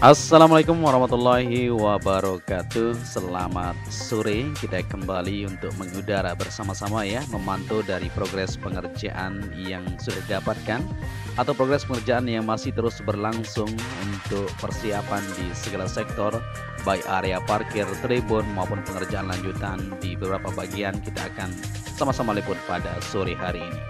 Assalamualaikum warahmatullahi wabarakatuh. Selamat sore. Kita kembali untuk mengudara bersama-sama ya, memantau dari progres pengerjaan yang sudah didapatkan atau progres pengerjaan yang masih terus berlangsung untuk persiapan di segala sektor, baik area parkir, tribun maupun pengerjaan lanjutan di beberapa bagian. Kita akan sama-sama liput pada sore hari ini.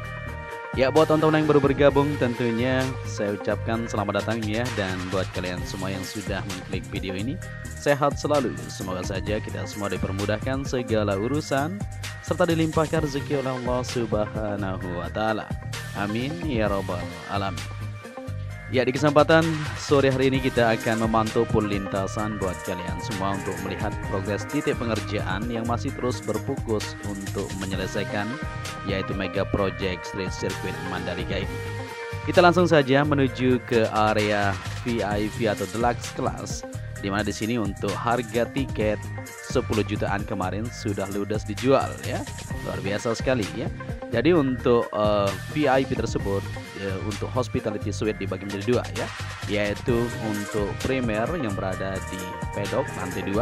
Ya, buat teman-teman yang baru bergabung tentunya saya ucapkan selamat datang ya. Dan buat kalian semua yang sudah mengklik video ini, sehat selalu. Semoga saja kita semua dipermudahkan segala urusan serta dilimpahkan rezeki oleh Allah Subhanahu wa Ta'ala. Amin ya Rabbal Alamin. Ya, di kesempatan sore hari ini kita akan memantau full lintasan buat kalian semua untuk melihat progres titik pengerjaan yang masih terus berfokus untuk menyelesaikan, yaitu Mega Project Street Circuit Mandalika ini. Kita langsung saja menuju ke area VIP atau Deluxe Class, di mana di sini untuk harga tiket 10 jutaan kemarin sudah ludes dijual ya. Luar biasa sekali ya. Jadi untuk VIP tersebut untuk hospitality suite dibagi menjadi dua ya, yaitu untuk primer yang berada di pedok lantai 2,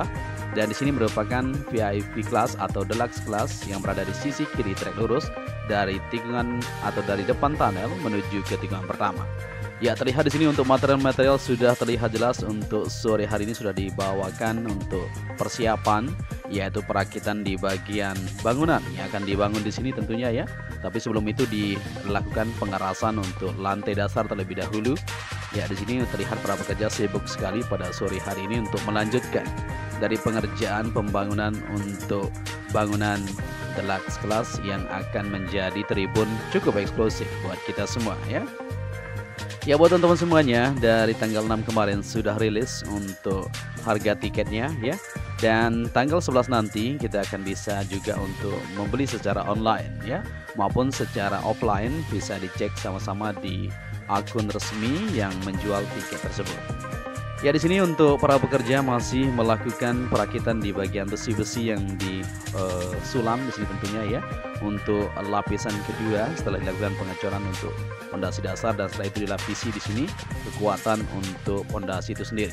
dan di sini merupakan VIP class atau deluxe class yang berada di sisi kiri trek lurus dari tikungan atau dari depan tunnel menuju ke tikungan pertama. Ya, terlihat di sini untuk material-material sudah terlihat jelas untuk sore hari ini sudah dibawakan untuk persiapan, yaitu perakitan di bagian bangunan yang akan dibangun di sini tentunya ya. Tapi sebelum itu dilakukan pengerasan untuk lantai dasar terlebih dahulu. Ya, di sini terlihat para pekerja sibuk sekali pada sore hari ini untuk melanjutkan dari pengerjaan pembangunan untuk bangunan deluxe class yang akan menjadi tribun cukup eksklusif buat kita semua ya. Ya, buat teman-teman semuanya, dari tanggal 6 kemarin sudah rilis untuk harga tiketnya ya. Dan tanggal 11 nanti kita akan bisa juga untuk membeli secara online ya, maupun secara offline, bisa dicek sama-sama di akun resmi yang menjual tiket tersebut. Ya, di sini untuk para pekerja masih melakukan perakitan di bagian besi-besi yang disulam di sini tentunya ya, untuk lapisan kedua setelah dilakukan pengecoran untuk pondasi dasar, dan setelah itu dilapisi di sini kekuatan untuk pondasi itu sendiri.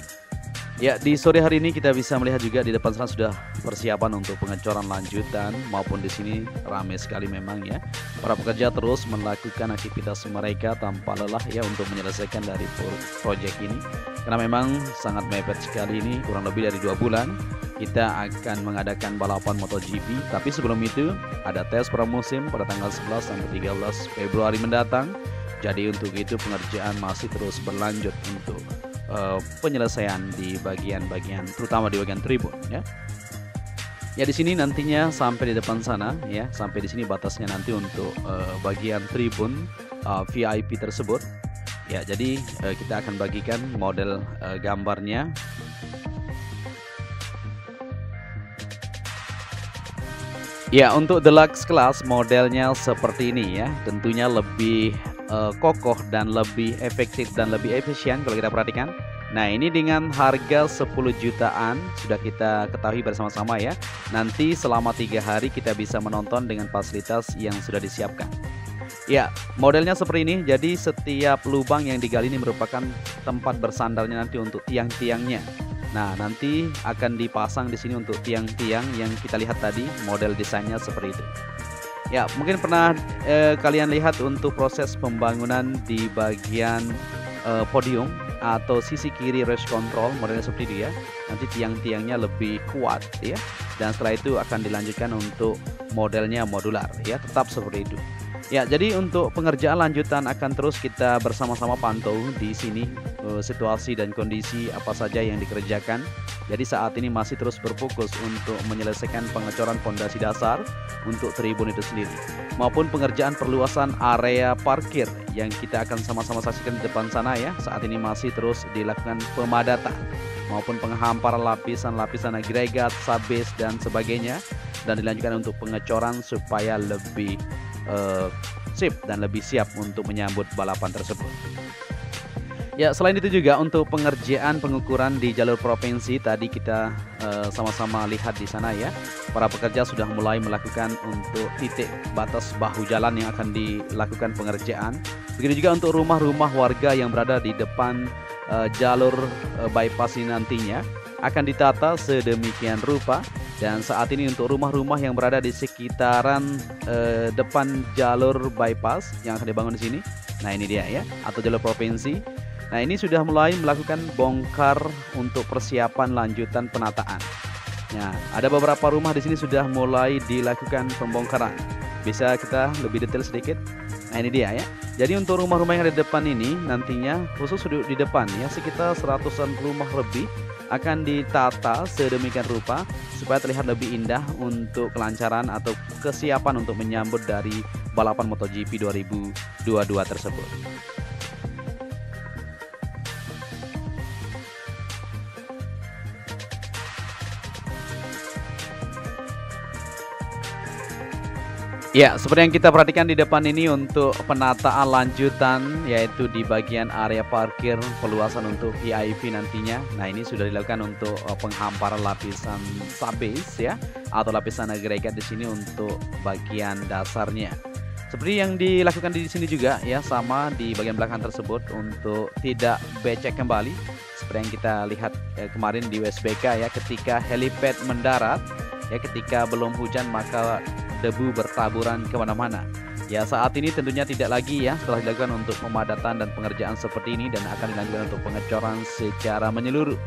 Ya, di sore hari ini kita bisa melihat juga di depan sana sudah persiapan untuk pengecoran lanjutan, maupun di sini ramai sekali memang ya. Para pekerja terus melakukan aktivitas mereka tanpa lelah ya untuk menyelesaikan dari proyek ini. Karena memang sangat mepet sekali ini, kurang lebih dari 2 bulan kita akan mengadakan balapan MotoGP. Tapi sebelum itu ada tes pramusim pada tanggal 11 sampai 13 Februari mendatang. Jadi untuk itu pengerjaan masih terus berlanjut untuk penyelesaian di bagian-bagian, terutama di bagian tribun ya. Ya, di sini nantinya sampai di depan sana ya, sampai di sini batasnya nanti untuk bagian tribun VIP tersebut. Ya, jadi kita akan bagikan model gambarnya. Ya, untuk deluxe class modelnya seperti ini ya, tentunya lebih kokoh dan lebih efektif dan lebih efisien kalau kita perhatikan. Nah, ini dengan harga 10 jutaan sudah kita ketahui bersama-sama ya. Nanti selama 3 hari kita bisa menonton dengan fasilitas yang sudah disiapkan. Ya, modelnya seperti ini. Jadi setiap lubang yang digali ini merupakan tempat bersandarnya nanti untuk tiang-tiangnya. Nah, nanti akan dipasang di sini untuk tiang-tiang yang kita lihat tadi, model desainnya seperti itu. Ya, mungkin pernah kalian lihat untuk proses pembangunan di bagian podium atau sisi kiri race control, modelnya seperti itu ya. Nanti tiang-tiangnya lebih kuat ya. Dan setelah itu akan dilanjutkan untuk modelnya modular ya, tetap seperti itu. Ya, jadi untuk pengerjaan lanjutan akan terus kita bersama-sama pantau di sini situasi dan kondisi apa saja yang dikerjakan. Jadi saat ini masih terus berfokus untuk menyelesaikan pengecoran pondasi dasar untuk tribun itu sendiri, maupun pengerjaan perluasan area parkir yang kita akan sama-sama saksikan di depan sana ya. Saat ini masih terus dilakukan pemadatan maupun penghamparan lapisan-lapisan agregat, subbase dan sebagainya, dan dilanjutkan untuk pengecoran supaya lebih sip dan lebih siap untuk menyambut balapan tersebut. Ya, selain itu juga untuk pengerjaan pengukuran di jalur provinsi tadi kita sama-sama lihat di sana ya. Para pekerja sudah mulai melakukan untuk titik batas bahu jalan yang akan dilakukan pengerjaan. Begitu juga untuk rumah-rumah warga yang berada di depan jalur bypass ini nantinya akan ditata sedemikian rupa. Dan saat ini untuk rumah-rumah yang berada di sekitaran depan jalur bypass yang akan dibangun di sini, nah ini dia ya, atau jalur provinsi. Nah ini sudah mulai melakukan bongkar untuk persiapan lanjutan penataan. Nah ada beberapa rumah di sini sudah mulai dilakukan pembongkaran. Bisa kita lebih detail sedikit? Nah ini dia ya. Jadi untuk rumah-rumah yang ada di depan ini nantinya khusus di depan ya, sekitar 100-an rumah lebih akan ditata sedemikian rupa supaya terlihat lebih indah untuk kelancaran atau kesiapan untuk menyambut dari balapan MotoGP 2022 tersebut. Ya, seperti yang kita perhatikan di depan ini untuk penataan lanjutan, yaitu di bagian area parkir peluasan untuk VIP nantinya. Nah ini sudah dilakukan untuk penghamparan lapisan subbase ya, atau lapisan agregat di sini untuk bagian dasarnya. Seperti yang dilakukan di sini juga ya, sama di bagian belakang tersebut untuk tidak becek kembali. Seperti yang kita lihat kemarin di USBK ya, ketika helipad mendarat ya, ketika belum hujan maka debu bertaburan kemana-mana. Ya saat ini tentunya tidak lagi ya, setelah dilakukan untuk pemadatan dan pengerjaan seperti ini, dan akan dilanjutkan untuk pengecoran secara menyeluruh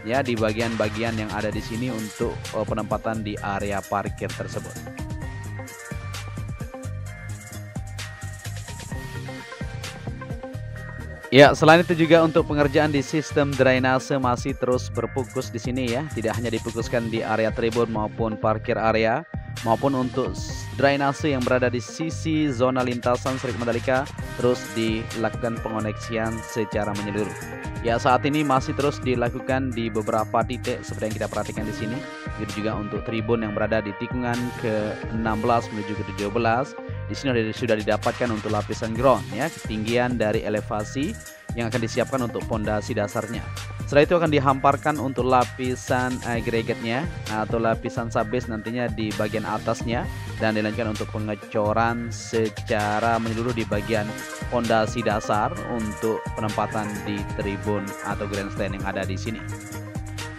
ya di bagian-bagian yang ada di sini untuk penempatan di area parkir tersebut. Ya, selain itu juga untuk pengerjaan di sistem drainase masih terus berfokus di sini ya. Tidak hanya difokuskan di area tribun maupun parkir area, maupun untuk drainase yang berada di sisi zona lintasan sirkuit Mandalika terus dilakukan pengoneksian secara menyeluruh. Ya, saat ini masih terus dilakukan di beberapa titik seperti yang kita perhatikan di sini. Begitu juga untuk tribun yang berada di tikungan ke-16 menuju ke-17. Di sini sudah didapatkan untuk lapisan ground ya, ketinggian dari elevasi yang akan disiapkan untuk pondasi dasarnya. Setelah itu akan dihamparkan untuk lapisan agregatnya atau lapisan subbase nantinya di bagian atasnya, dan dilanjutkan untuk pengecoran secara menyeluruh di bagian pondasi dasar untuk penempatan di tribun atau grandstand yang ada di sini.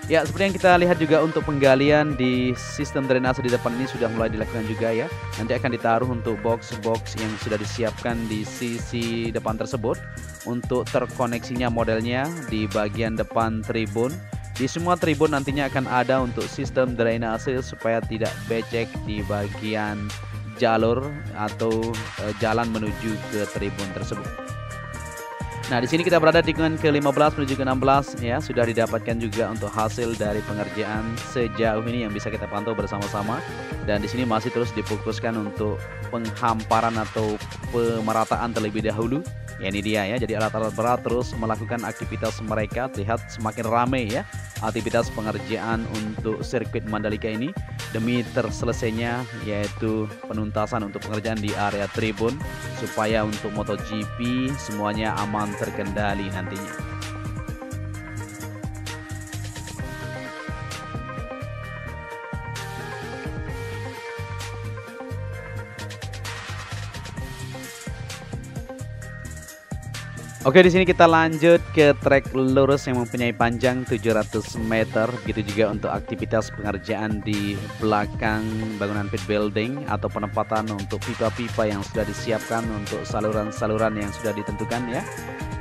Ya, seperti yang kita lihat juga untuk penggalian di sistem drainase di depan ini sudah mulai dilakukan juga ya. Nanti akan ditaruh untuk box-box yang sudah disiapkan di sisi depan tersebut untuk terkoneksinya modelnya di bagian depan tribun. Di semua tribun nantinya akan ada untuk sistem drainase supaya tidak becek di bagian jalur atau jalan menuju ke tribun tersebut. Nah, di sini kita berada di tikungan ke-15 menuju ke-16 ya, sudah didapatkan juga untuk hasil dari pengerjaan sejauh ini yang bisa kita pantau bersama-sama. Dan di sini masih terus difokuskan untuk penghamparan atau pemerataan terlebih dahulu. Ya, ini dia ya. Jadi alat-alat berat terus melakukan aktivitas mereka, terlihat semakin ramai ya aktivitas pengerjaan untuk sirkuit Mandalika ini demi terselesainya yaitu penuntasan untuk pengerjaan di area tribun supaya untuk MotoGP semuanya aman terkendali nantinya. Oke, di sini kita lanjut ke trek lurus yang mempunyai panjang 700 meter. Begitu juga untuk aktivitas pengerjaan di belakang bangunan pit building atau penempatan untuk pipa-pipa yang sudah disiapkan untuk saluran-saluran yang sudah ditentukan ya.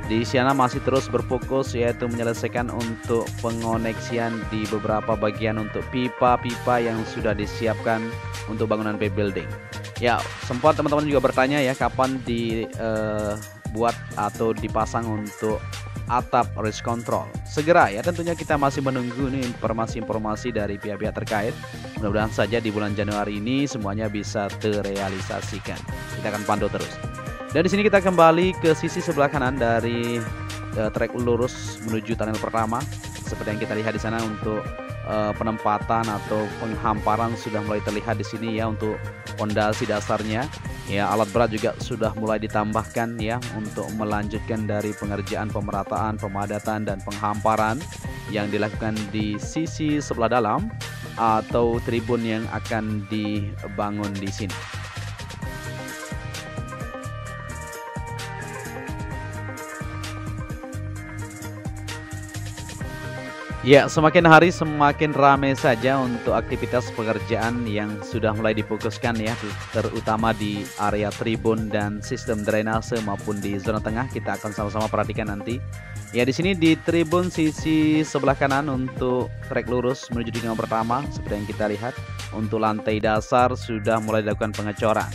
Di sana masih terus berfokus yaitu menyelesaikan untuk pengoneksian di beberapa bagian untuk pipa-pipa yang sudah disiapkan untuk bangunan pit building. Ya, sempat teman-teman juga bertanya ya kapan buat atau dipasang untuk atap race control. Segera ya, tentunya kita masih menunggu nih informasi-informasi dari pihak-pihak terkait. Mudah-mudahan saja di bulan Januari ini semuanya bisa terrealisasikan. Kita akan pantau terus. Dan di sini kita kembali ke sisi sebelah kanan dari trek lurus menuju tunnel pertama. Seperti yang kita lihat di sana untuk penempatan atau penghamparan sudah mulai terlihat di sini ya untuk pondasi dasarnya. Ya, alat berat juga sudah mulai ditambahkan ya untuk melanjutkan dari pengerjaan pemerataan, pemadatan dan penghamparan yang dilakukan di sisi sebelah dalam atau tribun yang akan dibangun di sini. Ya, semakin hari semakin ramai saja untuk aktivitas pekerjaan yang sudah mulai difokuskan ya, terutama di area tribun dan sistem drainase maupun di zona tengah. Kita akan sama-sama perhatikan nanti. Ya, di sini di tribun sisi sebelah kanan untuk trek lurus menuju tikungan pertama seperti yang kita lihat. Untuk lantai dasar sudah mulai dilakukan pengecoran.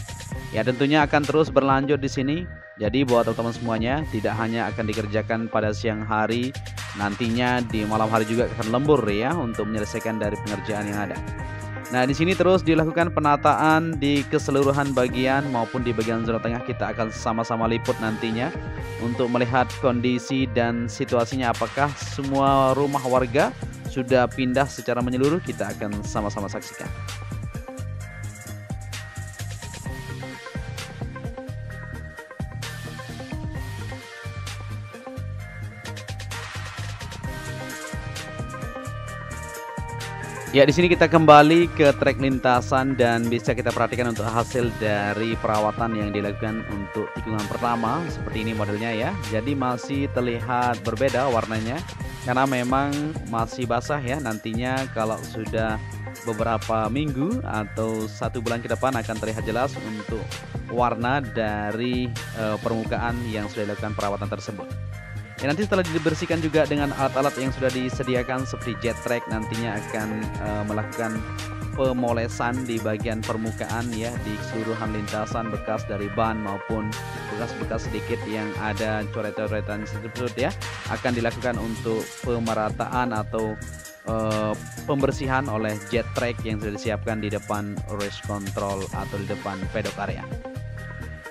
Ya, tentunya akan terus berlanjut di sini. Jadi buat teman-teman semuanya, tidak hanya akan dikerjakan pada siang hari, nantinya di malam hari juga akan lembur ya untuk menyelesaikan dari pengerjaan yang ada. Nah, di sini terus dilakukan penataan di keseluruhan bagian maupun di bagian zona tengah. Kita akan sama-sama liput nantinya untuk melihat kondisi dan situasinya, apakah semua rumah warga sudah pindah secara menyeluruh. Kita akan sama-sama saksikan. Ya, di sini kita kembali ke trek lintasan dan bisa kita perhatikan untuk hasil dari perawatan yang dilakukan untuk tikungan pertama. Seperti ini modelnya ya. Jadi masih terlihat berbeda warnanya karena memang masih basah ya. Nantinya kalau sudah beberapa minggu atau 1 bulan ke depan akan terlihat jelas untuk warna dari permukaan yang sudah dilakukan perawatan tersebut. Ya, nanti setelah dibersihkan juga dengan alat-alat yang sudah disediakan seperti jet track, nantinya akan melakukan pemolesan di bagian permukaan ya, di keseluruhan lintasan bekas dari ban maupun bekas-bekas sedikit yang ada coret-coretan tersebut ya, akan dilakukan untuk pemerataan atau pembersihan oleh jet track yang sudah disiapkan di depan race control atau di depan pedok area.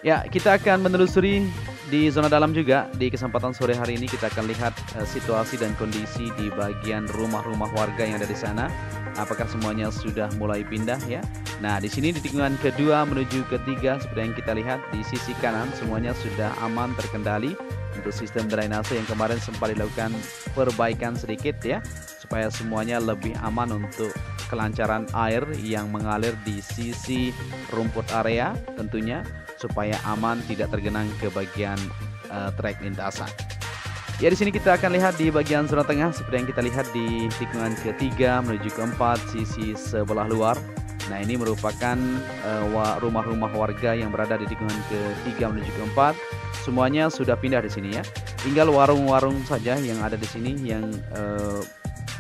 Ya, kita akan menelusuri di zona dalam juga. Di kesempatan sore hari ini kita akan lihat situasi dan kondisi di bagian rumah-rumah warga yang ada di sana. Apakah semuanya sudah mulai pindah ya? Nah, di sini di tikungan kedua menuju ketiga seperti yang kita lihat di sisi kanan semuanya sudah aman terkendali untuk sistem drainase yang kemarin sempat dilakukan perbaikan sedikit ya, supaya semuanya lebih aman untuk kelancaran air yang mengalir di sisi rumput area tentunya, supaya aman tidak tergenang ke bagian trek lintasan. Ya, di sini kita akan lihat di bagian zona tengah seperti yang kita lihat di tikungan ketiga menuju keempat sisi sebelah luar. Nah, ini merupakan rumah-rumah warga yang berada di tikungan ketiga menuju keempat. Semuanya sudah pindah di sini ya. Tinggal warung-warung saja yang ada di sini yang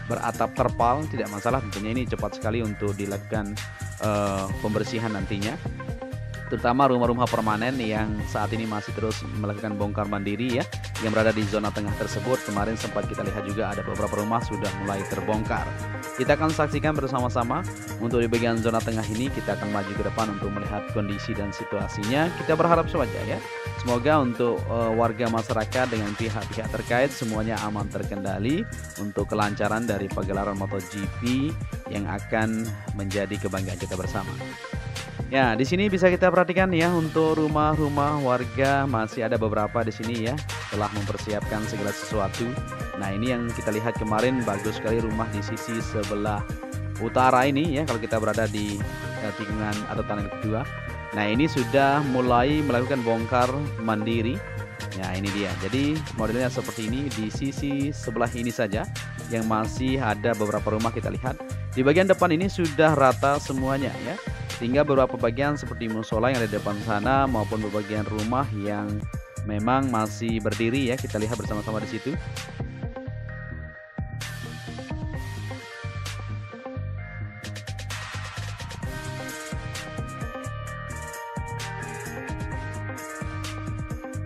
beratap terpal, tidak masalah tentunya. Ini cepat sekali untuk dilakukan pembersihan nantinya, terutama rumah-rumah permanen yang saat ini masih terus melakukan bongkar mandiri ya, yang berada di zona tengah tersebut. Kemarin sempat kita lihat juga ada beberapa rumah sudah mulai terbongkar. Kita akan saksikan bersama-sama untuk di bagian zona tengah ini. Kita akan maju ke depan untuk melihat kondisi dan situasinya. Kita berharap saja ya, semoga untuk warga masyarakat dengan pihak-pihak terkait semuanya aman terkendali untuk kelancaran dari pagelaran MotoGP yang akan menjadi kebanggaan kita bersama. Ya, di sini bisa kita perhatikan ya, untuk rumah-rumah warga masih ada beberapa di sini ya, telah mempersiapkan segala sesuatu. Nah, ini yang kita lihat kemarin, bagus sekali rumah di sisi sebelah utara ini ya, kalau kita berada di tikungan atau tangan kedua. Nah, ini sudah mulai melakukan bongkar mandiri. Nah, ini dia. Jadi modelnya seperti ini. Di sisi sebelah ini saja yang masih ada beberapa rumah kita lihat. Di bagian depan ini sudah rata semuanya ya. Tinggal beberapa bagian seperti musola yang ada di depan sana maupun bagian rumah yang memang masih berdiri ya. Kita lihat bersama-sama di situ.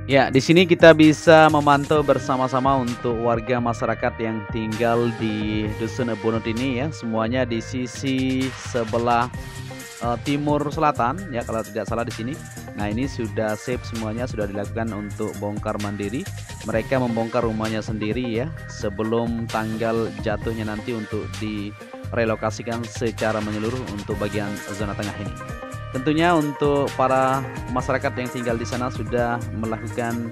Ya, di sini kita bisa memantau bersama-sama untuk warga masyarakat yang tinggal di Dusun Bunut ini ya. Semuanya di sisi sebelah timur selatan ya, kalau tidak salah di sini. Nah, ini sudah sip semuanya, sudah dilakukan untuk bongkar mandiri. Mereka membongkar rumahnya sendiri ya, sebelum tanggal jatuhnya nanti untuk direlokasikan secara menyeluruh untuk bagian zona tengah ini. Tentunya untuk para masyarakat yang tinggal di sana sudah melakukan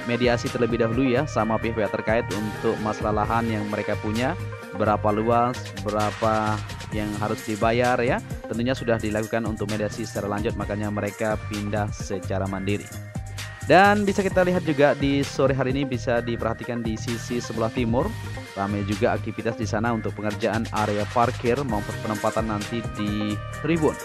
mediasi terlebih dahulu ya sama pihak-pihak terkait untuk masalah lahan yang mereka punya, berapa luas, berapa yang harus dibayar ya. Tentunya sudah dilakukan untuk mediasi secara lanjut, makanya mereka pindah secara mandiri. Dan bisa kita lihat juga di sore hari ini bisa diperhatikan di sisi sebelah timur ramai juga aktivitas di sana untuk pengerjaan area parkir maupun penempatan nanti di tribun.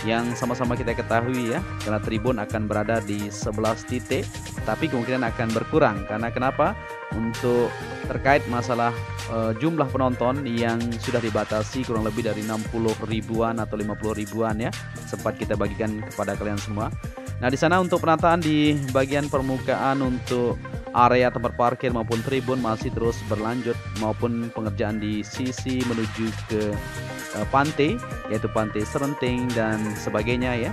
Yang sama-sama kita ketahui ya, karena tribun akan berada di 11 titik, tapi kemungkinan akan berkurang. Karena kenapa? Untuk terkait masalah jumlah penonton yang sudah dibatasi kurang lebih dari 60 ribuan atau 50 ribuan ya, sempat kita bagikan kepada kalian semua. Nah, di sana untuk penataan di bagian permukaan untuk area tempat parkir maupun tribun masih terus berlanjut, maupun pengerjaan di sisi menuju ke pantai, yaitu Pantai Serenting dan sebagainya ya.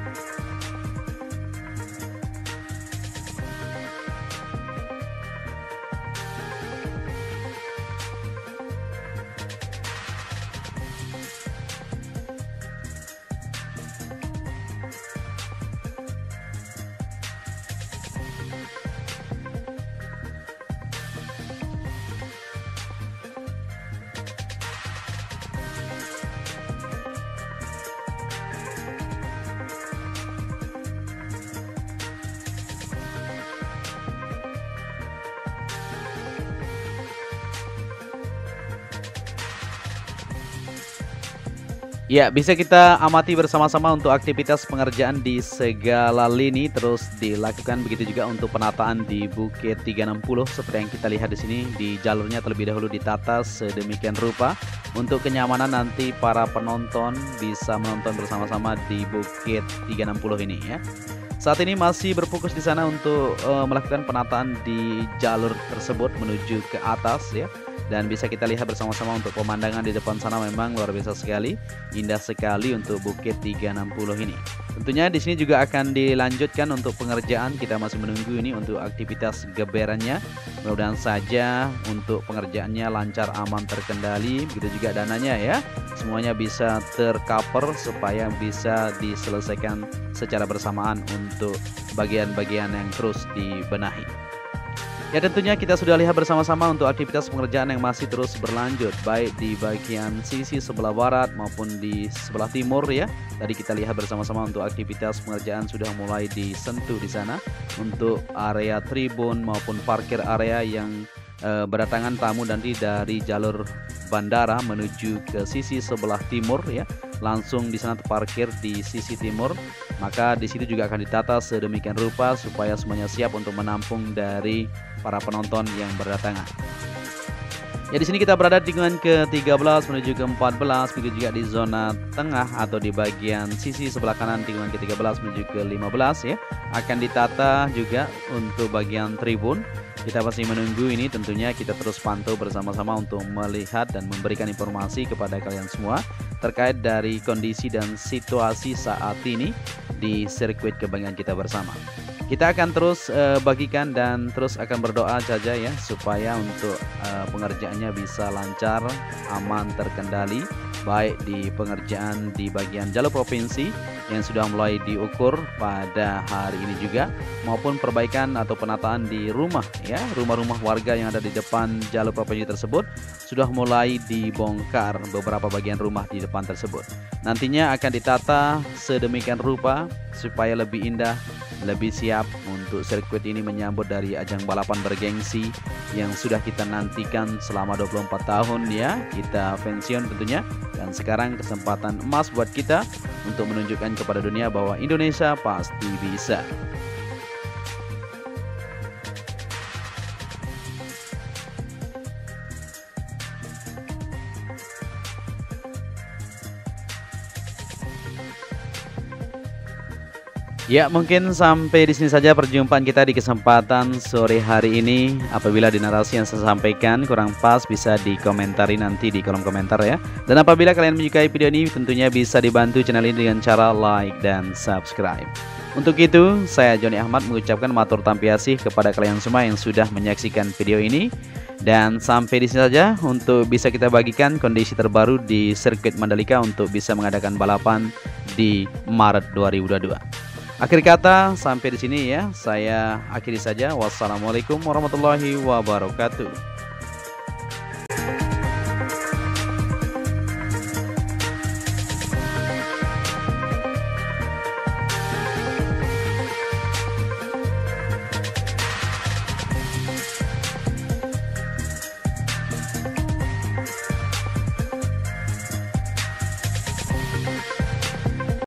Ya, bisa kita amati bersama-sama untuk aktivitas pengerjaan di segala lini terus dilakukan, begitu juga untuk penataan di Bukit 360 seperti yang kita lihat di sini. Di jalurnya terlebih dahulu ditata sedemikian rupa untuk kenyamanan nanti para penonton bisa menonton bersama-sama di Bukit 360 ini ya. Saat ini masih berfokus di sana untuk melakukan penataan di jalur tersebut menuju ke atas ya. Dan bisa kita lihat bersama-sama untuk pemandangan di depan sana memang luar biasa sekali, indah sekali untuk Bukit 360 ini. Tentunya di sini juga akan dilanjutkan untuk pengerjaan, kita masih menunggu ini untuk aktivitas geberannya. Mudah-mudahan saja untuk pengerjaannya lancar, aman, terkendali, begitu juga dananya ya. Semuanya bisa tercover supaya bisa diselesaikan secara bersamaan untuk bagian-bagian yang terus dibenahi. Ya, tentunya kita sudah lihat bersama-sama untuk aktivitas pengerjaan yang masih terus berlanjut, baik di bagian sisi sebelah barat maupun di sebelah timur ya. Tadi kita lihat bersama-sama untuk aktivitas pengerjaan sudah mulai disentuh di sana untuk area tribun maupun parkir area yang berdatangan tamu nanti dari jalur bandara menuju ke sisi sebelah timur ya. Langsung di sana terparkir di sisi timur. Maka di situ juga akan ditata sedemikian rupa supaya semuanya siap untuk menampung dari para penonton yang berdatangan. Ya, di sini kita berada di tikungan ke-13 menuju ke-14, begitu juga di zona tengah atau di bagian sisi sebelah kanan tikungan ke-13 menuju ke-15 ya. Akan ditata juga untuk bagian tribun. Kita masih menunggu ini, tentunya kita terus pantau bersama-sama untuk melihat dan memberikan informasi kepada kalian semua terkait dari kondisi dan situasi saat ini di sirkuit kebanggaan kita bersama. Kita akan terus bagikan dan terus akan berdoa saja ya supaya untuk pengerjaannya bisa lancar, aman, terkendali, baik di pengerjaan di bagian jalur provinsi yang sudah mulai diukur pada hari ini juga, maupun perbaikan atau penataan di rumah ya, rumah-rumah warga yang ada di depan jalur provinsi tersebut sudah mulai dibongkar beberapa bagian rumah di depan tersebut. Nantinya akan ditata sedemikian rupa supaya lebih indah, lebih siap untuk sirkuit ini menyambut dari ajang balapan bergengsi yang sudah kita nantikan selama 24 tahun ya. Kita pensiun tentunya, dan sekarang kesempatan emas buat kita untuk menunjukkan kepada dunia bahwa Indonesia pasti bisa. Ya, mungkin sampai di sini saja perjumpaan kita di kesempatan sore hari ini. Apabila di narasi yang saya sampaikan kurang pas, bisa dikomentari nanti di kolom komentar ya. Dan apabila kalian menyukai video ini, tentunya bisa dibantu channel ini dengan cara like dan subscribe. Untuk itu, saya Joni Ahmad mengucapkan matur tampiasih kepada kalian semua yang sudah menyaksikan video ini. Dan sampai di sini saja untuk bisa kita bagikan kondisi terbaru di sirkuit Mandalika untuk bisa mengadakan balapan di Maret 2022. Akhir kata sampai di sini ya, saya akhiri saja. Wassalamualaikum warahmatullahi wabarakatuh.